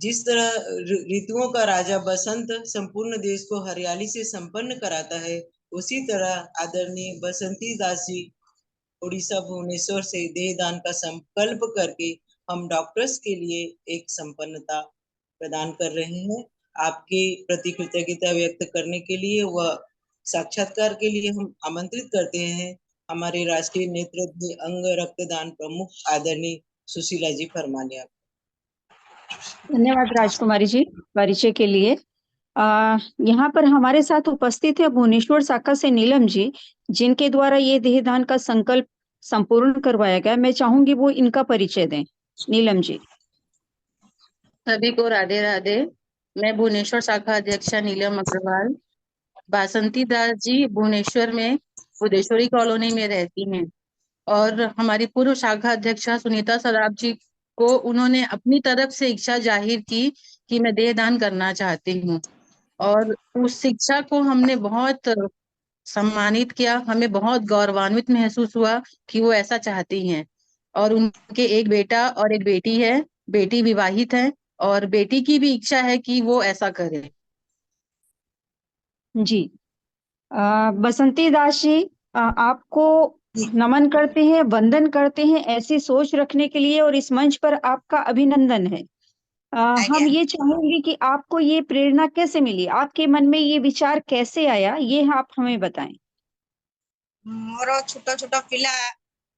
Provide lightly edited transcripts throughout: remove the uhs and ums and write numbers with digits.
जिस तरह ऋतुओं का राजा बसंत संपूर्ण देश को हरियाली से संपन्न कराता है, उसी तरह आदरणीय बसंती दास जी उड़ीसा भुवनेश्वर से देहदान का संकल्प करके हम डॉक्टर्स के लिए एक संपन्नता प्रदान कर रहे हैं। आपके प्रति कृतज्ञता व्यक्त करने के लिए व साक्षात्कार के लिए हम आमंत्रित करते हैं हमारे राष्ट्रीय नेतृत्व अंग रक्तदान प्रमुख आदरणीय सुशीला जी फरमानिया। धन्यवाद राजकुमारी जी परिचय के लिए। यहाँ पर हमारे साथ उपस्थित है भुवनेश्वर शाखा से नीलम जी, जिनके द्वारा ये देहदान का संकल्प संपूर्ण करवाया गया। मैं चाहूंगी वो इनका परिचय दें। नीलम जी। सभी को राधे राधे। मैं भुवनेश्वर शाखा अध्यक्षा नीलम अग्रवाल। बासंती दास जी भुवनेश्वर में बुद्धेश्वरी कॉलोनी में रहती हैं और हमारी पूर्व शाखा अध्यक्षा सुनीता सराफ जी को उन्होंने अपनी तरफ से इच्छा जाहिर की कि मैं देहदान करना चाहती हूँ, और उस शिक्षा को हमने बहुत सम्मानित किया। हमें बहुत गौरवान्वित महसूस हुआ कि वो ऐसा चाहती हैं, और उनके एक बेटा और एक बेटी है। बेटी विवाहित है और बेटी की भी इच्छा है कि वो ऐसा करे। जी बसंती दास जी, आपको नमन करते हैं, वंदन करते हैं ऐसी सोच रखने के लिए, और इस मंच पर आपका अभिनंदन है। हम ये चाहेंगे कि आपको ये प्रेरणा कैसे मिली, आपके मन में ये विचार कैसे आया, ये आप हमें बताएं। मोर छोट छोट पिला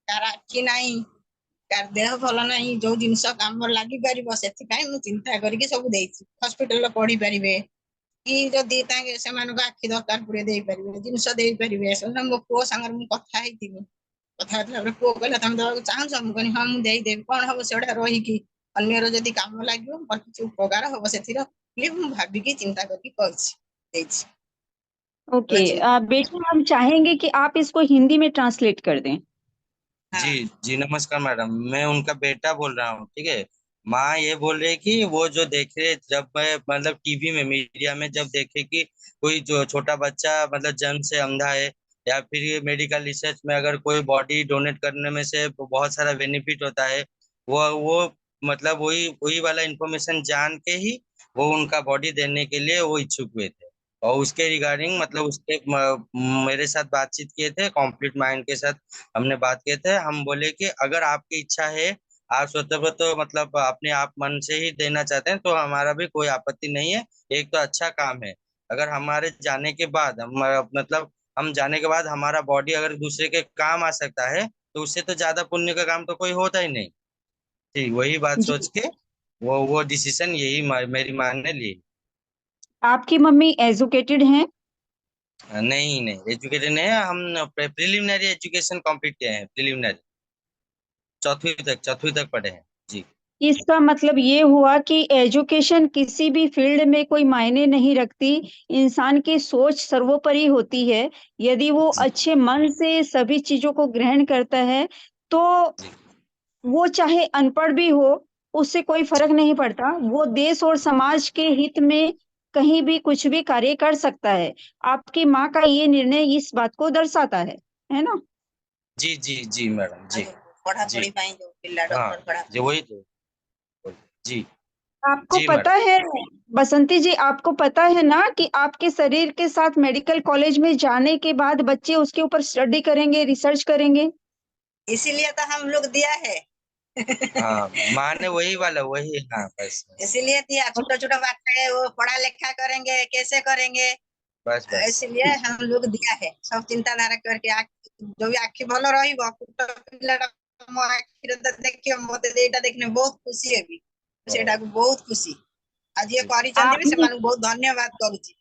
तार आखि नाही, तार देह भल नाही, जो जिनस काम लगी पार से चिंता करके सब हॉस्पिटल पढ़ी पारे कि जदि से आखि दरकार पड़े दे पारे जिनस दे पारे। मो पुओ सांगे मुझे कथा पुओ कहला तुम देवाक चाहूस, मुझे हाँ मुझे देदेवी कौन हम से रही अन्यर जदि काम लगे मोर किसी उपकार हम से भाविकी चिंता करके ओके बेटी, हम चाहेंगे कि आप इसको हिंदी में ट्रांसलेट कर दें। जी जी नमस्कार मैडम, मैं उनका बेटा बोल रहा हूँ। ठीक है, माँ ये बोल रही है कि वो जो देखे, जब मैं मतलब टीवी में मीडिया में जब देखे कि कोई जो छोटा बच्चा मतलब जन्म से अंधा है, या फिर मेडिकल रिसर्च में अगर कोई बॉडी डोनेट करने में से बहुत सारा बेनिफिट होता है, वो मतलब वही वही वाला इंफॉर्मेशन जान के ही वो उनका बॉडी देने के लिए वो इच्छुक हुए थे। और उसके रिगार्डिंग मतलब उसके मेरे साथ बातचीत किए थे, कंप्लीट माइंड के साथ हमने बात किए थे। हम बोले कि अगर आपकी इच्छा है, आप स्वतः तो मतलब अपने आप मन से ही देना चाहते हैं, तो हमारा भी कोई आपत्ति नहीं है। एक तो अच्छा काम है, अगर हमारे जाने के बाद मतलब हम जाने के बाद हमारा बॉडी अगर दूसरे के काम आ सकता है, तो उससे तो ज्यादा पुण्य का काम तो कोई होता ही नहीं। ठीक वही बात जी, सोच के वो डिसीजन यही मेरी माँ ने ली। आपकी मम्मी एजुकेटेड हैं? नहीं नहीं एजुकेटेड नहीं है, हम प्रिलिमिनरी एजुकेशन कंप्लीट किए हैं। प्रिलिमिनरी चौथी तक पढ़े हैं जी। इसका मतलब ये हुआ कि एजुकेशन किसी भी फील्ड में कोई मायने नहीं रखती, इंसान की सोच सर्वोपरि होती है। यदि वो जी अच्छे मन से सभी चीजों को ग्रहण करता है, तो जी वो चाहे अनपढ़ भी हो, उससे कोई फर्क नहीं पड़ता। वो देश और समाज के हित में कहीं भी कुछ भी कार्य कर सकता है। आपकी माँ का ये निर्णय इस बात को दर्शाता है ना? जी जी जी मैडम जी पढ़ापढ़ी जी जो पिला हाँ डॉक्टर पढ़ा जी वही तो जी आपको जी पता मैडम। है बसंती जी, आपको पता है ना कि आपके शरीर के साथ मेडिकल कॉलेज में जाने के बाद बच्चे उसके ऊपर स्टडी करेंगे, रिसर्च करेंगे। इसीलिए तो हम लोग दिया है। हाँ माँ ने वही वाला वही, हाँ बस इसीलिए दिया, छोटा छोटा बात है वो पढ़ा लिखा करेंगे कैसे करेंगे, बस बस। इसलिए हम लोग दिया है सब चिंताधारा करके जो भी आखि भल देखिए मत देखने बहुत खुशी है भी सेटा को बहुत खुशी आज ये करी भी से आपने बहुत धन्यवाद करूची।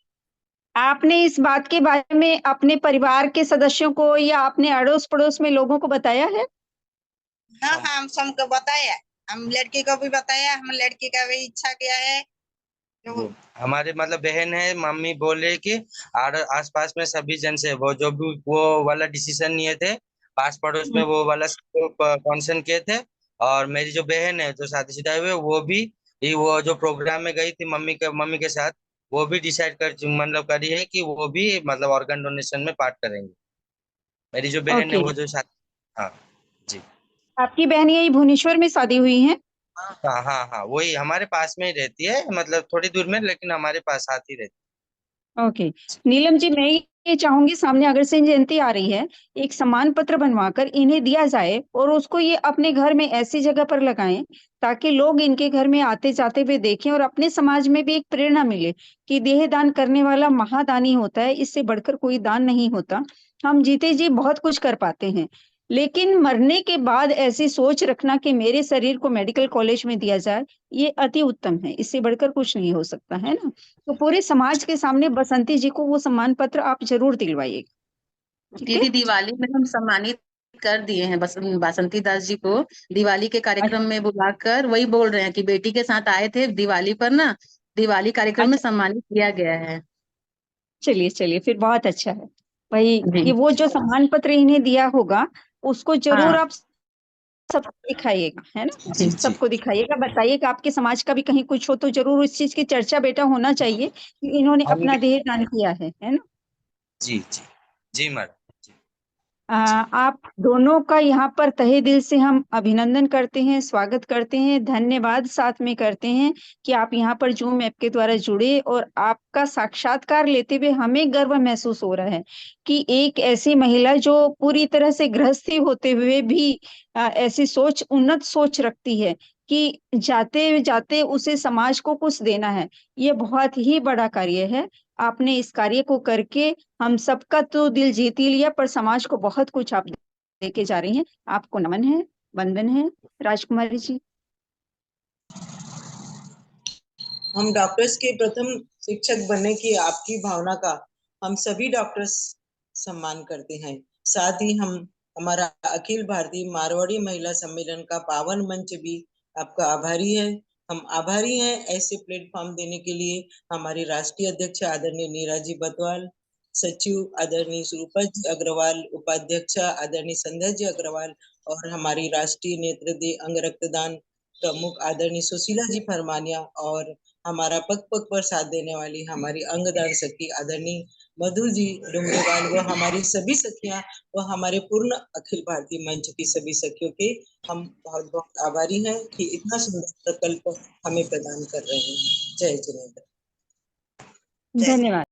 आपने इस बात के बारे में अपने परिवार के सदस्यों को या अपने अड़ोस पड़ोस में लोगों को बताया है? हाँ हाँ हम सबको बताया, हम लड़की को भी बताया, हम लड़की का भी इच्छा किया है। वो हमारे मतलब बहन है, मम्मी बोले कि और आसपास में सभी जन से वो जो भी वो वाला डिसीजन लिए थे, पास पड़ोस में वो वाला कॉन्सन किए थे। और मेरी जो बहन है जो शादीशुदा हुए, वो भी वो जो प्रोग्राम में गई थी मम्मी के साथ, वो भी डिसाइड कर मतलब करी है कि वो भी मतलब ऑर्गन डोनेशन में पार्ट करेंगे। मेरी जो बहन है ओके, वो जो शादी, हाँ जी आपकी बहन यही भुवनेश्वर में शादी हुई है? हाँ हाँ हाँ, वही हमारे पास में ही रहती है, मतलब थोड़ी दूर में, लेकिन हमारे पास आती रहती ओके। नीलम जी, मैं ये चाहूंगी, सामने अग्रसेन जयंती आ रही है, एक सम्मान पत्र बनवाकर इन्हें दिया जाए और उसको ये अपने घर में ऐसी जगह पर लगाएं ताकि लोग इनके घर में आते जाते हुए देखें और अपने समाज में भी एक प्रेरणा मिले कि देह दान करने वाला महादानी होता है, इससे बढ़कर कोई दान नहीं होता। हम जीते जी बहुत कुछ कर पाते हैं, लेकिन मरने के बाद ऐसी सोच रखना कि मेरे शरीर को मेडिकल कॉलेज में दिया जाए, ये अति उत्तम है, इससे बढ़कर कुछ नहीं हो सकता है ना। तो पूरे समाज के सामने बसंती जी को वो सम्मान पत्र आप जरूर दिलवाइएगा, ठीक है। दीदी दिवाली में हम सम्मानित कर दिए हैं बासंती दास जी को, दिवाली के कार्यक्रम में बुलाकर वही बोल रहे हैं कि बेटी के साथ आए थे दिवाली पर ना, दिवाली कार्यक्रम में अच्छा, सम्मानित किया गया है। चलिए चलिए, फिर बहुत अच्छा है भाई। जी ये वो जो सम्मान पत्र इन्हें दिया होगा उसको जरूर हाँ आप सबको दिखाइएगा, है ना। जी जी जी सबको दिखाइएगा, बताइएगा आपके समाज का भी कहीं कुछ हो तो जरूर उस चीज की चर्चा बेटा होना चाहिए कि इन्होंने हम अपना भी, देह दान किया है ना। जी जी जी मैडम जी। आप दोनों का यहाँ पर तहे दिल से हम अभिनंदन करते हैं, स्वागत करते हैं, धन्यवाद साथ में करते हैं कि आप यहाँ पर जूम ऐप के द्वारा जुड़े और आपका साक्षात्कार लेते हुए हमें गर्व महसूस हो रहा है कि एक ऐसी महिला जो पूरी तरह से गृहस्थी होते हुए भी ऐसी सोच, उन्नत सोच रखती है कि जाते जाते उसे समाज को कुछ देना है, ये बहुत ही बड़ा कार्य है। आपने इस कार्य को करके हम सबका तो दिल जीत ही लिया, पर समाज को बहुत कुछ आप देके जा रही हैं। आपको नमन है, वंदन है राजकुमारी जी। हम डॉक्टर्स के प्रथम शिक्षक बनने की आपकी भावना का हम सभी डॉक्टर्स सम्मान करते हैं। साथ ही हम हमारा अखिल भारतीय मारवाड़ी महिला सम्मेलन का पावन मंच भी आपका आभारी है। हम आभारी हैं ऐसे प्लेटफॉर्म देने के लिए हमारी राष्ट्रीय अध्यक्ष आदरणीय नीरा जी बतवाल, सचिव आदरणीय रूपा जी अग्रवाल, उपाध्यक्ष आदरणीय संध्या जी अग्रवाल और हमारी राष्ट्रीय नेत्र दे अंग रक्तदान प्रमुख आदरणीय सुशीला जी फरमानिया और हमारा पग पग पर साथ देने वाली हमारी अंगदान सखी आदरणीय मधु जी डुमरेवाल व हमारी सभी सखियां व हमारे पूर्ण अखिल भारतीय मंच की सभी सखियों के हम बहुत बहुत आभारी हैं कि इतना सुंदर प्रकल्प हमें प्रदान कर रहे हैं। जय जिनेन्द्र। धन्यवाद।